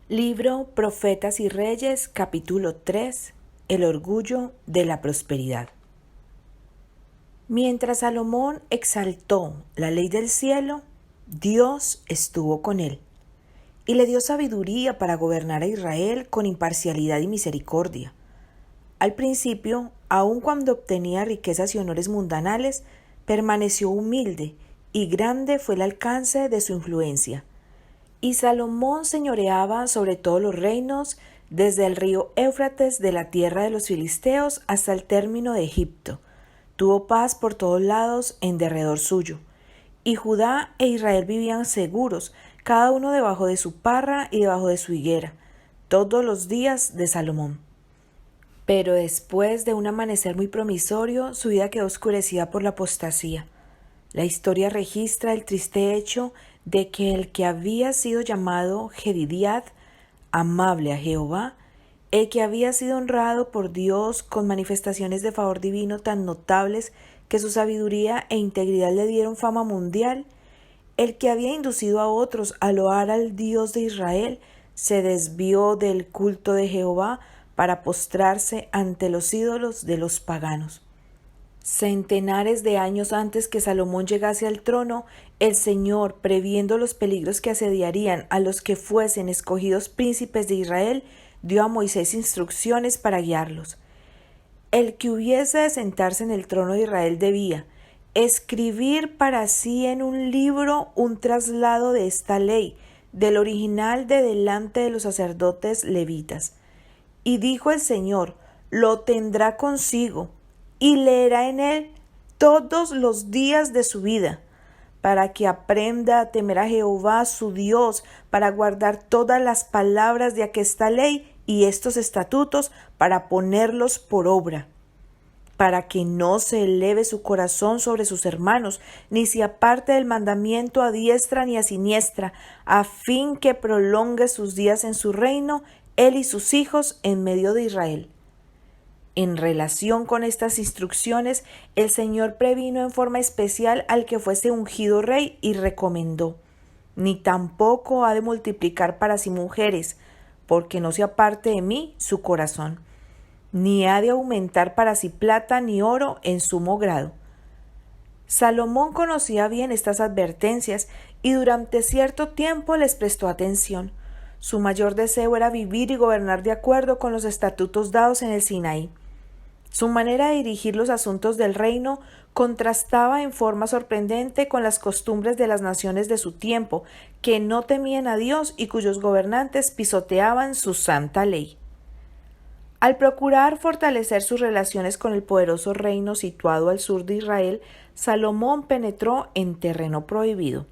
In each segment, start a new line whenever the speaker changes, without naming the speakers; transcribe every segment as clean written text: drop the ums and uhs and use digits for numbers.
Libro Profetas y Reyes, capítulo 3. El orgullo de la prosperidad. Mientras Salomón exaltó la ley del cielo, Dios estuvo con él y le dio sabiduría para gobernar a Israel con imparcialidad y misericordia. Al principio, aun cuando obtenía riquezas y honores mundanales, permaneció humilde y grande fue el alcance de su influencia. Y Salomón señoreaba sobre todos los reinos, desde el río Éufrates de la tierra de los filisteos hasta el término de Egipto. Tuvo paz por todos lados en derredor suyo. Y Judá e Israel vivían seguros, cada uno debajo de su parra y debajo de su higuera, todos los días de Salomón. Pero después de un amanecer muy promisorio, su vida quedó oscurecida por la apostasía. La historia registra el triste hecho de que el que había sido llamado Jedidiad, amable a Jehová, el que había sido honrado por Dios con manifestaciones de favor divino tan notables que su sabiduría e integridad le dieron fama mundial, el que había inducido a otros a loar al Dios de Israel, se desvió del culto de Jehová para postrarse ante los ídolos de los paganos. Centenares de años antes que Salomón llegase al trono, el Señor, previendo los peligros que asediarían a los que fuesen escogidos príncipes de Israel, dio a Moisés instrucciones para guiarlos. El que hubiese de sentarse en el trono de Israel debía escribir para sí en un libro un traslado de esta ley, del original de delante de los sacerdotes levitas. Y dijo el Señor, lo tendrá consigo, y leerá en él todos los días de su vida, para que aprenda a temer a Jehová su Dios, para guardar todas las palabras de aquesta ley y estos estatutos, para ponerlos por obra, para que no se eleve su corazón sobre sus hermanos, ni se aparte del mandamiento a diestra ni a siniestra, a fin que prolongue sus días en su reino, él y sus hijos en medio de Israel. En relación con estas instrucciones, el Señor previno en forma especial al que fuese ungido rey y recomendó: ni tampoco ha de multiplicar para sí mujeres, porque no se aparte de mí su corazón, ni ha de aumentar para sí plata ni oro en sumo grado. Salomón conocía bien estas advertencias y durante cierto tiempo les prestó atención. Su mayor deseo era vivir y gobernar de acuerdo con los estatutos dados en el Sinaí. Su manera de dirigir los asuntos del reino contrastaba en forma sorprendente con las costumbres de las naciones de su tiempo, que no temían a Dios y cuyos gobernantes pisoteaban su santa ley. Al procurar fortalecer sus relaciones con el poderoso reino situado al sur de Israel, Salomón penetró en terreno prohibido.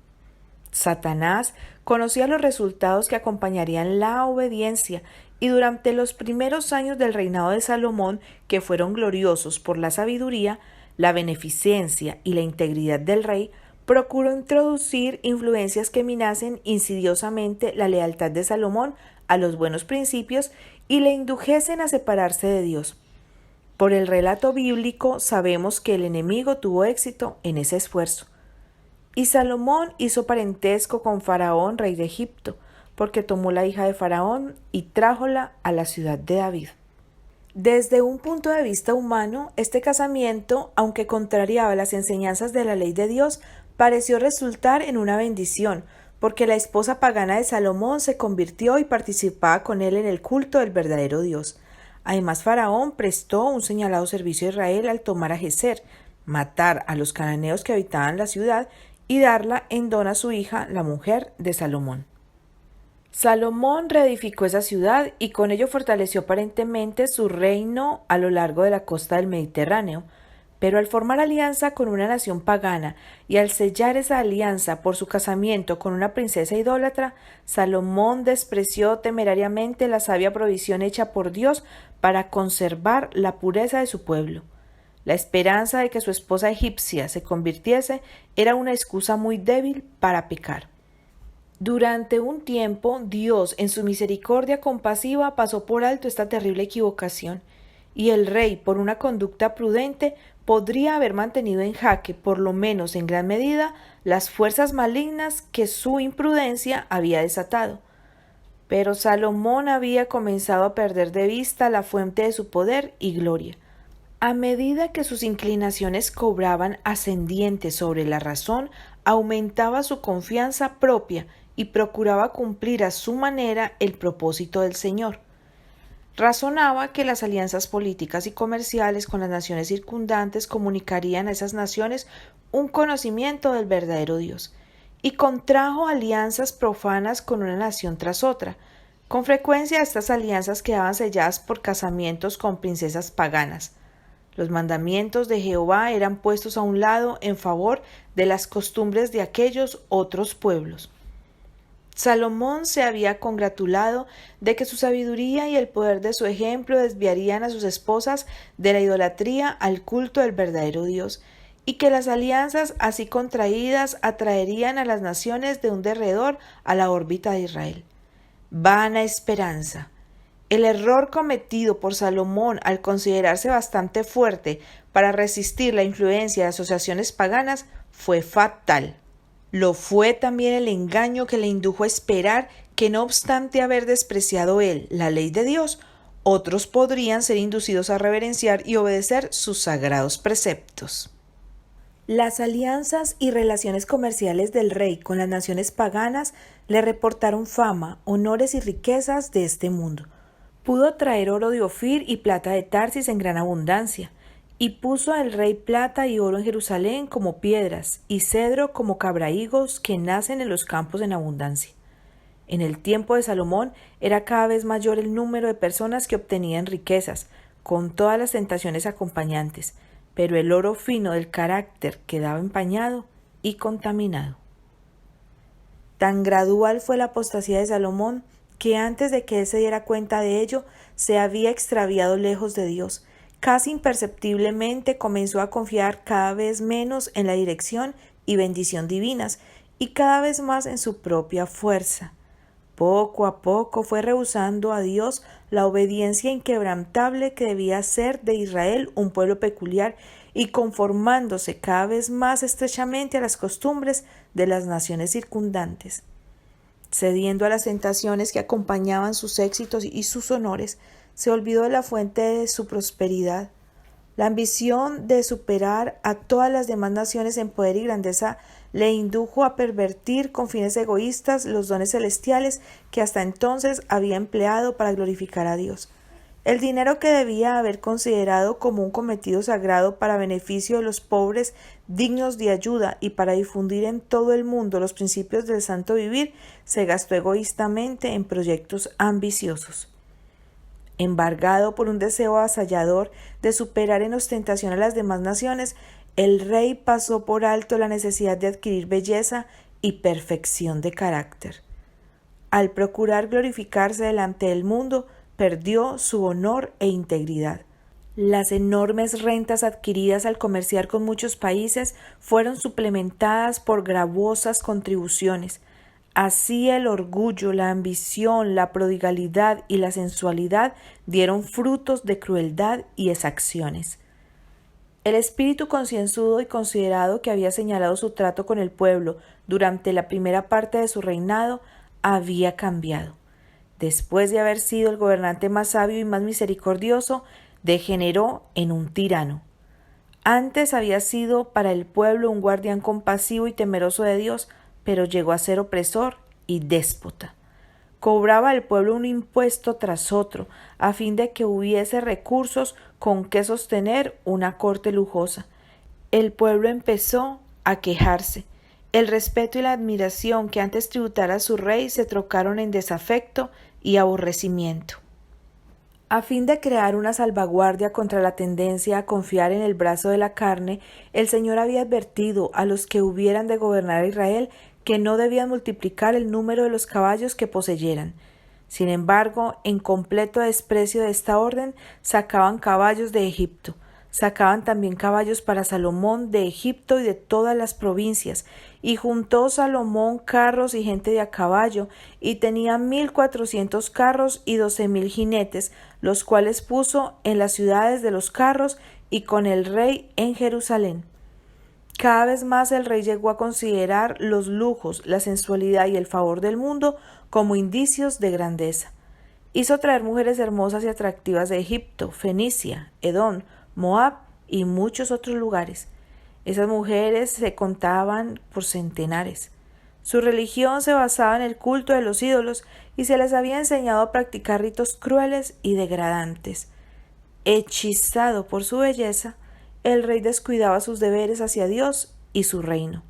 Satanás conocía los resultados que acompañarían la obediencia y durante los primeros años del reinado de Salomón, que fueron gloriosos por la sabiduría, la beneficencia y la integridad del rey, procuró introducir influencias que minasen insidiosamente la lealtad de Salomón a los buenos principios y le indujesen a separarse de Dios. Por el relato bíblico sabemos que el enemigo tuvo éxito en ese esfuerzo. Y Salomón hizo parentesco con Faraón, rey de Egipto, porque tomó la hija de Faraón y trájola a la ciudad de David. Desde un punto de vista humano, este casamiento, aunque contrariaba las enseñanzas de la ley de Dios, pareció resultar en una bendición, porque la esposa pagana de Salomón se convirtió y participaba con él en el culto del verdadero Dios. Además, Faraón prestó un señalado servicio a Israel al tomar a Geser, matar a los cananeos que habitaban la ciudad y darla en don a su hija, la mujer de Salomón. Salomón reedificó esa ciudad y con ello fortaleció aparentemente su reino a lo largo de la costa del Mediterráneo, pero al formar alianza con una nación pagana y al sellar esa alianza por su casamiento con una princesa idólatra, Salomón despreció temerariamente la sabia provisión hecha por Dios para conservar la pureza de su pueblo. La esperanza de que su esposa egipcia se convirtiese era una excusa muy débil para pecar. Durante un tiempo, Dios, en su misericordia compasiva, pasó por alto esta terrible equivocación, y el rey, por una conducta prudente, podría haber mantenido en jaque, por lo menos en gran medida, las fuerzas malignas que su imprudencia había desatado. Pero Salomón había comenzado a perder de vista la fuente de su poder y gloria. A medida que sus inclinaciones cobraban ascendiente sobre la razón, aumentaba su confianza propia y procuraba cumplir a su manera el propósito del Señor. Razonaba que las alianzas políticas y comerciales con las naciones circundantes comunicarían a esas naciones un conocimiento del verdadero Dios, y contrajo alianzas profanas con una nación tras otra. Con frecuencia estas alianzas quedaban selladas por casamientos con princesas paganas. Los mandamientos de Jehová eran puestos a un lado en favor de las costumbres de aquellos otros pueblos. Salomón se había congratulado de que su sabiduría y el poder de su ejemplo desviarían a sus esposas de la idolatría al culto del verdadero Dios, y que las alianzas así contraídas atraerían a las naciones de un derredor a la órbita de Israel. Vana esperanza. El error cometido por Salomón al considerarse bastante fuerte para resistir la influencia de asociaciones paganas fue fatal. Lo fue también el engaño que le indujo a esperar que, no obstante haber despreciado él la ley de Dios, otros podrían ser inducidos a reverenciar y obedecer sus sagrados preceptos. Las alianzas y relaciones comerciales del rey con las naciones paganas le reportaron fama, honores y riquezas de este mundo. Pudo traer oro de Ofir y plata de Tarsis en gran abundancia, y puso al rey plata y oro en Jerusalén como piedras, y cedro como cabrahigos que nacen en los campos en abundancia. En el tiempo de Salomón era cada vez mayor el número de personas que obtenían riquezas, con todas las tentaciones acompañantes, pero el oro fino del carácter quedaba empañado y contaminado. Tan gradual fue la apostasía de Salomón que antes de que él se diera cuenta de ello, se había extraviado lejos de Dios. Casi imperceptiblemente comenzó a confiar cada vez menos en la dirección y bendición divinas y cada vez más en su propia fuerza. Poco a poco fue rehusando a Dios la obediencia inquebrantable que debía ser de Israel un pueblo peculiar y conformándose cada vez más estrechamente a las costumbres de las naciones circundantes. Cediendo a las tentaciones que acompañaban sus éxitos y sus honores, se olvidó de la fuente de su prosperidad. La ambición de superar a todas las demás naciones en poder y grandeza le indujo a pervertir con fines egoístas los dones celestiales que hasta entonces había empleado para glorificar a Dios. El dinero que debía haber considerado como un cometido sagrado para beneficio de los pobres dignos de ayuda y para difundir en todo el mundo los principios del santo vivir, se gastó egoístamente en proyectos ambiciosos. Embargado por un deseo avasallador de superar en ostentación a las demás naciones, el rey pasó por alto la necesidad de adquirir belleza y perfección de carácter. Al procurar glorificarse delante del mundo, perdió su honor e integridad. Las enormes rentas adquiridas al comerciar con muchos países fueron suplementadas por gravosas contribuciones. Así el orgullo, la ambición, la prodigalidad y la sensualidad dieron frutos de crueldad y exacciones. El espíritu concienzudo y considerado que había señalado su trato con el pueblo durante la primera parte de su reinado había cambiado. Después de haber sido el gobernante más sabio y más misericordioso, degeneró en un tirano. Antes había sido para el pueblo un guardián compasivo y temeroso de Dios, pero llegó a ser opresor y déspota. Cobraba al pueblo un impuesto tras otro, a fin de que hubiese recursos con que sostener una corte lujosa. El pueblo empezó a quejarse. El respeto y la admiración que antes tributara a su rey se trocaron en desafecto y aborrecimiento. A fin de crear una salvaguardia contra la tendencia a confiar en el brazo de la carne, el Señor había advertido a los que hubieran de gobernar a Israel que no debían multiplicar el número de los caballos que poseyeran. Sin embargo, en completo desprecio de esta orden, sacaban caballos de Egipto. Sacaban también caballos para Salomón de Egipto y de todas las provincias, y juntó Salomón carros y gente de a caballo, y tenía 1,400 carros y 12,000 jinetes, los cuales puso en las ciudades de los carros y con el rey en Jerusalén. Cada vez más el rey llegó a considerar los lujos, la sensualidad y el favor del mundo como indicios de grandeza. Hizo traer mujeres hermosas y atractivas de Egipto, Fenicia, Edom, Moab y muchos otros lugares. Esas mujeres se contaban por centenares. Su religión se basaba en el culto de los ídolos y se les había enseñado a practicar ritos crueles y degradantes. Hechizado por su belleza, el rey descuidaba sus deberes hacia Dios y su reino.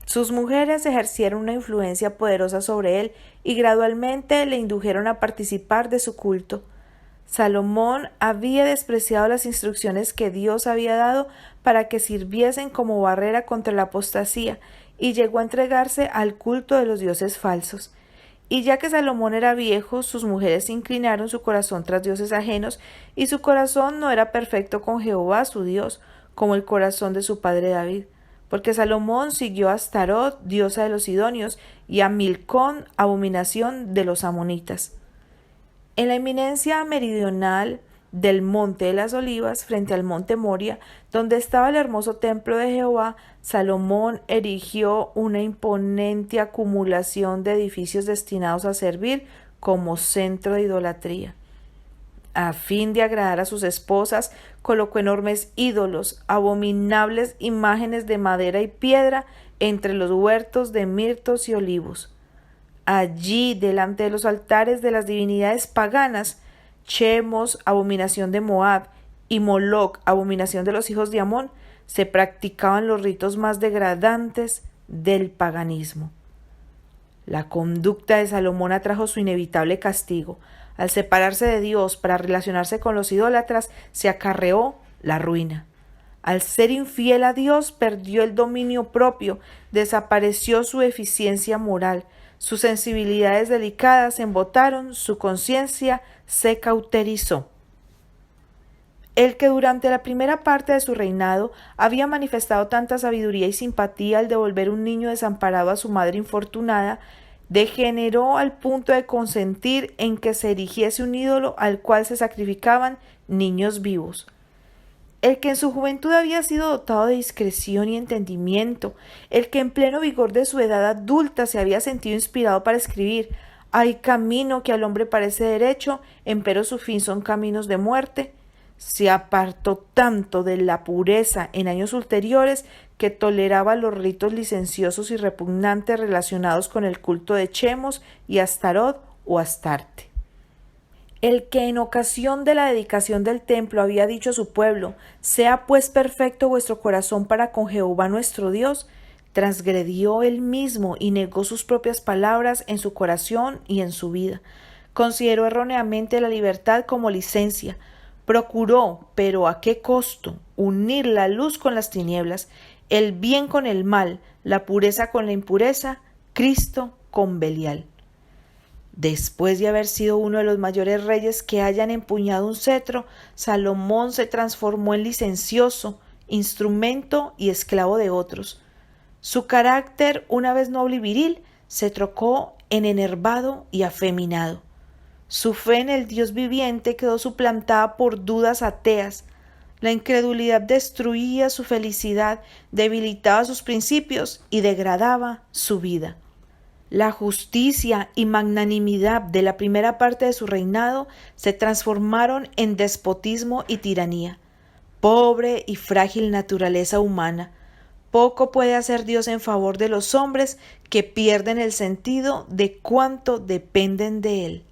Sus mujeres ejercieron una influencia poderosa sobre él y gradualmente le indujeron a participar de su culto. Salomón había despreciado las instrucciones que Dios había dado para que sirviesen como barrera contra la apostasía y llegó a entregarse al culto de los dioses falsos. Y ya que Salomón era viejo, sus mujeres inclinaron su corazón tras dioses ajenos, y su corazón no era perfecto con Jehová su Dios, como el corazón de su padre David, porque Salomón siguió a Astarot, diosa de los sidonios, y a Milcón, abominación de los amonitas. En la eminencia meridional del monte de las Olivas, frente al monte Moria, donde estaba el hermoso templo de Jehová, Salomón erigió una imponente acumulación de edificios destinados a servir como centro de idolatría. A fin de agradar a sus esposas, colocó enormes ídolos, abominables imágenes de madera y piedra entre los huertos de mirtos y olivos. Allí, delante de los altares de las divinidades paganas, Chemos, abominación de Moab, y Moloc, abominación de los hijos de Amón, se practicaban los ritos más degradantes del paganismo. La conducta de Salomón atrajo su inevitable castigo. Al separarse de Dios para relacionarse con los idólatras, se acarreó la ruina. Al ser infiel a Dios, perdió el dominio propio, desapareció su eficiencia moral, sus sensibilidades delicadas se embotaron, su conciencia se cauterizó. El que durante la primera parte de su reinado había manifestado tanta sabiduría y simpatía al devolver un niño desamparado a su madre infortunada, degeneró al punto de consentir en que se erigiese un ídolo al cual se sacrificaban niños vivos. El que en su juventud había sido dotado de discreción y entendimiento, el que en pleno vigor de su edad adulta se había sentido inspirado para escribir «Hay camino que al hombre parece derecho, empero su fin son caminos de muerte», se apartó tanto de la pureza en años ulteriores que toleraba los ritos licenciosos y repugnantes relacionados con el culto de Chemos y Astarot o Astarte. El que en ocasión de la dedicación del templo había dicho a su pueblo, «Sea pues perfecto vuestro corazón para con Jehová nuestro Dios», transgredió él mismo y negó sus propias palabras en su corazón y en su vida. Consideró erróneamente la libertad como licencia. Procuró, pero ¿a qué costo?, unir la luz con las tinieblas, el bien con el mal, la pureza con la impureza, Cristo con Belial. Después de haber sido uno de los mayores reyes que hayan empuñado un cetro, Salomón se transformó en licencioso, instrumento y esclavo de otros. Su carácter, una vez noble y viril, se trocó en enervado y afeminado. Su fe en el Dios viviente quedó suplantada por dudas ateas. La incredulidad destruía su felicidad, debilitaba sus principios y degradaba su vida. La justicia y magnanimidad de la primera parte de su reinado se transformaron en despotismo y tiranía. Pobre y frágil naturaleza humana, poco puede hacer Dios en favor de los hombres que pierden el sentido de cuánto dependen de Él.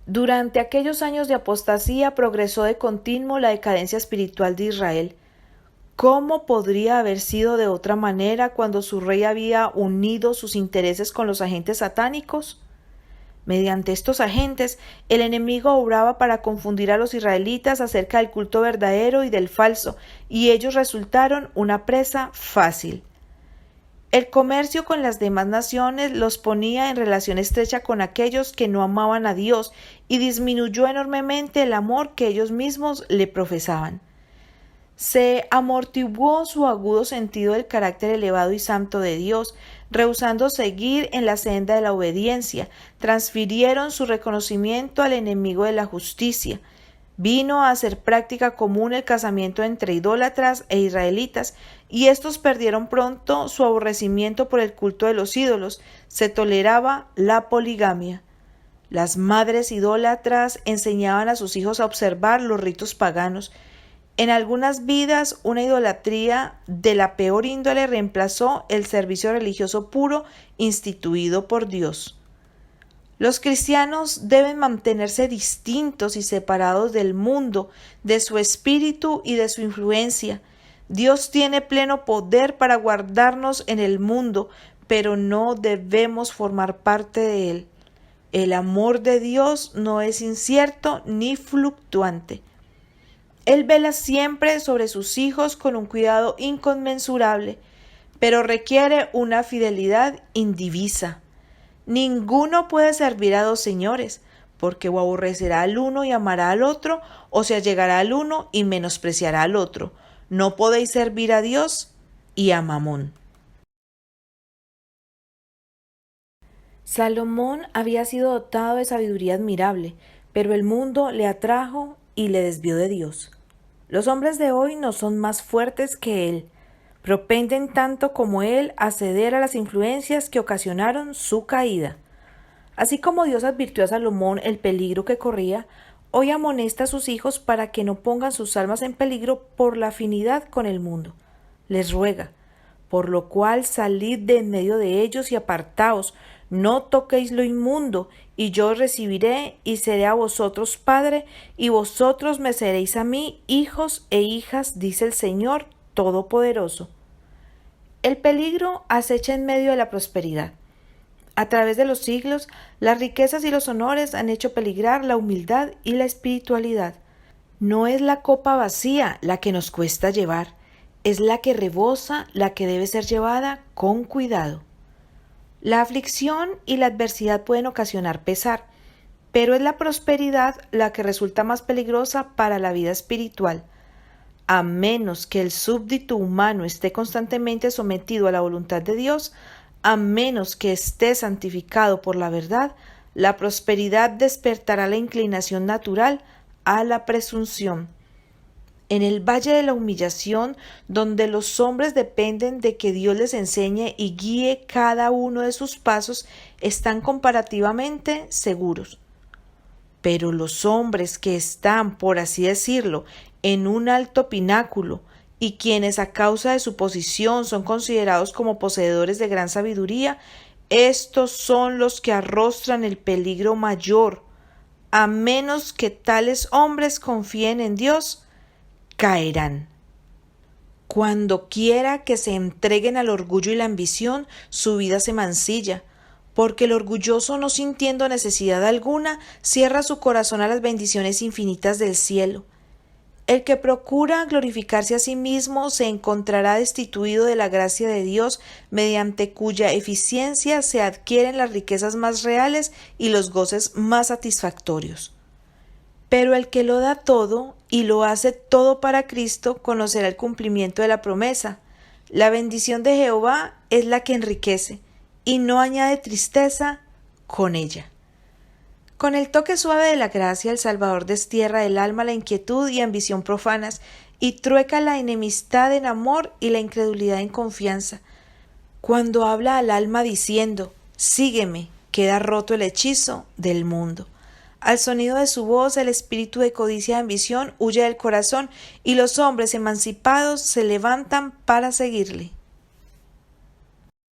Durante aquellos años de apostasía progresó de continuo la decadencia espiritual de Israel. ¿Cómo podría haber sido de otra manera cuando su rey había unido sus intereses con los agentes satánicos? Mediante estos agentes, el enemigo obraba para confundir a los israelitas acerca del culto verdadero y del falso, y ellos resultaron una presa fácil. El comercio con las demás naciones los ponía en relación estrecha con aquellos que no amaban a Dios y disminuyó enormemente el amor que ellos mismos le profesaban. Se amortiguó su agudo sentido del carácter elevado y santo de Dios, rehusando seguir en la senda de la obediencia, transfirieron su reconocimiento al enemigo de la justicia. Vino a ser práctica común el casamiento entre idólatras e israelitas, y estos perdieron pronto su aborrecimiento por el culto de los ídolos. Se toleraba la poligamia. Las madres idólatras enseñaban a sus hijos a observar los ritos paganos. En algunas vidas, una idolatría de la peor índole reemplazó el servicio religioso puro instituido por Dios. Los cristianos deben mantenerse distintos y separados del mundo, de su espíritu y de su influencia. Dios tiene pleno poder para guardarnos en el mundo, pero no debemos formar parte de él. El amor de Dios no es incierto ni fluctuante. Él vela siempre sobre sus hijos con un cuidado inconmensurable, pero requiere una fidelidad indivisa. Ninguno puede servir a dos señores, porque o aborrecerá al uno y amará al otro, o se allegará al uno y menospreciará al otro. No podéis servir a Dios y a Mamón. Salomón había sido dotado de sabiduría admirable, pero el mundo le atrajo y le desvió de Dios. Los hombres de hoy no son más fuertes que él, propenden tanto como él a ceder a las influencias que ocasionaron su caída. Así como Dios advirtió a Salomón el peligro que corría, hoy amonesta a sus hijos para que no pongan sus almas en peligro por la afinidad con el mundo. Les ruega, por lo cual salid de en medio de ellos y apartaos, no toquéis lo inmundo, y yo os recibiré y seré a vosotros padre, y vosotros me seréis a mí hijos e hijas, dice el Señor Todopoderoso. El peligro acecha en medio de la prosperidad. A través de los siglos, las riquezas y los honores han hecho peligrar la humildad y la espiritualidad. No es la copa vacía la que nos cuesta llevar, es la que rebosa la que debe ser llevada con cuidado. La aflicción y la adversidad pueden ocasionar pesar, pero es la prosperidad la que resulta más peligrosa para la vida espiritual. A menos que el súbdito humano esté constantemente sometido a la voluntad de Dios, a menos que esté santificado por la verdad, la prosperidad despertará la inclinación natural a la presunción. En el valle de la humillación, donde los hombres dependen de que Dios les enseñe y guíe cada uno de sus pasos, están comparativamente seguros. Pero los hombres que están, por así decirlo, en un alto pináculo, y quienes a causa de su posición son considerados como poseedores de gran sabiduría, estos son los que arrostran el peligro mayor. A menos que tales hombres confíen en Dios, caerán. Cuando quiera que se entreguen al orgullo y la ambición, su vida se mancilla, porque el orgulloso, no sintiendo necesidad alguna, cierra su corazón a las bendiciones infinitas del cielo. El que procura glorificarse a sí mismo se encontrará destituido de la gracia de Dios, mediante cuya eficiencia se adquieren las riquezas más reales y los goces más satisfactorios. Pero el que lo da todo y lo hace todo para Cristo conocerá el cumplimiento de la promesa. La bendición de Jehová es la que enriquece y no añade tristeza con ella. Con el toque suave de la gracia, el Salvador destierra del alma la inquietud y ambición profanas y trueca la enemistad en amor y la incredulidad en confianza. Cuando habla al alma diciendo, sígueme, queda roto el hechizo del mundo. Al sonido de su voz, el espíritu de codicia y ambición huye del corazón y los hombres emancipados se levantan para seguirle.